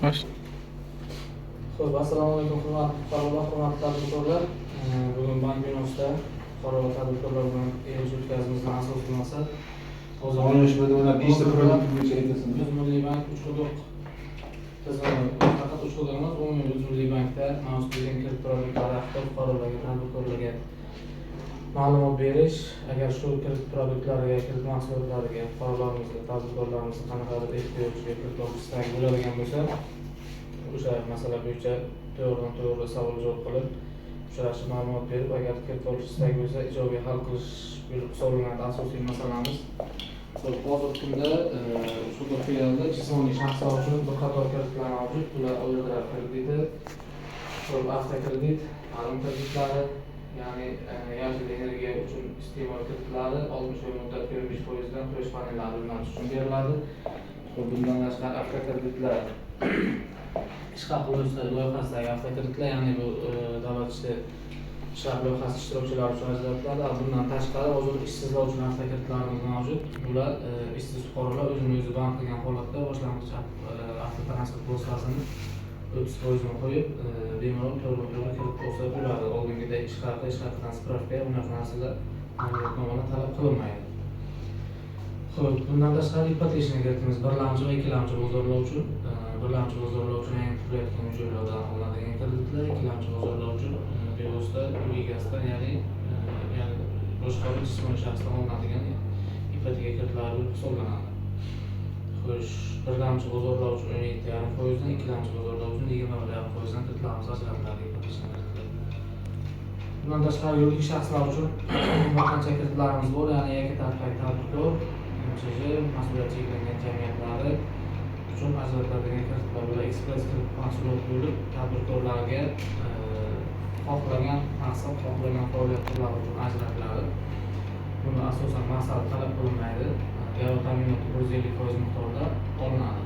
Baş. Xo'p, assalomu alaykum hurmatli fuqarolar, hurmatli tadbirkorlar. Bugun bank binosida fuqaro va tadbirkorlar bilan yig'ilish o'tkazishimizdan asosiy maqsad Biz Milliy bank uch-quduq tizimi, faqat uch-quduq emas, umumiy Biz Milliy bankda mavjud bo'lgan kredit produktlar haqida fuqarolarga, tadbirkorlarga ma'lumot berish, agar shu kredit produktlariga, kredit mahsulotlariga fuqarolarimizga, tadbirkorlarimizga qanaqadir ehtiyoj yoki kredit olish istagi bo'ladigan bo'lsa, o'sha masala bo'yicha to'g'ridan-to'g'ri savol javob qilib, uchrashib ma'lumot berib, agar kredit olish istagi bo'lsa, ijobiy hal qilish bo'lib hisoblanadi asosiy masalamiz. Hozirgi kunda ushbu filialda jismoniy shaxslar uchun bir qator kreditlar mavjud. Bular oylik krediti, avtokredit, ta'lim kreditlari, ya'ni yashil energiya uchun iste'mol kreditlari 60 oy muddatga 25% dan quyosh panellari o'rnatish uchun beriladi. Bundan tashqari avtokreditlar ish haqi loyihasidagi avtokreditlar, ya'ni bu davlat ish haqi loyihasi ishtirokchilari uchun ajratiladi. Bundan tashqari hozir ishsizlar uchun avtokreditlarimiz mavjud. Bular ishsiz fuqarolar o'zini o'zi band qilgan holatda boshlang'ich avtotransport vositasini 30% ni qo'yib, bemalol to'g'ri-to'g'ri kredit olsa bo'ladi. Oldingidek ish haqidan spravka, unaqa narsalar ma'lumotnomalar talab qilinmaydi. Xo'p, bundan tashqari ipotechnik kreditimiz birlamchi va ikkilamchi bozorlovchi. Birlamchi bozorlovchi yangi qurilayotgan joylardan olinadigan kreditlar, ikkilamchi bozorlovchi bevosita uy egasidan, ya'ni boshqa bir jismoniy shaxsdan olinadigan ipoteka kreditlari bo'lib hisoblanadi. Xo'sh, birlamchi bozorlovchi 17,5% dan, ikkilamchi bozorlovchi 21,5% dan kreditlarimiz ajratiladi ipotechnik kreditlar. Bundan tashqari yuridik shaxslar uchun bir qancha kreditlarimiz bor, ya'ni yakka tadbirkor, MCJ, mas'uliyat cheklangan jamiyatlari uchun ajratiladigan kreditlar bular ekspress kredit mahsulot bo'lib, tadbirkorlarga xohlagan maqsad, xohlagan faoliyat turlari uchun ajratiladi. Buni asosan maqsad talab qilinmaydi. Garov ta'minoti 150% miqdorda olinadi.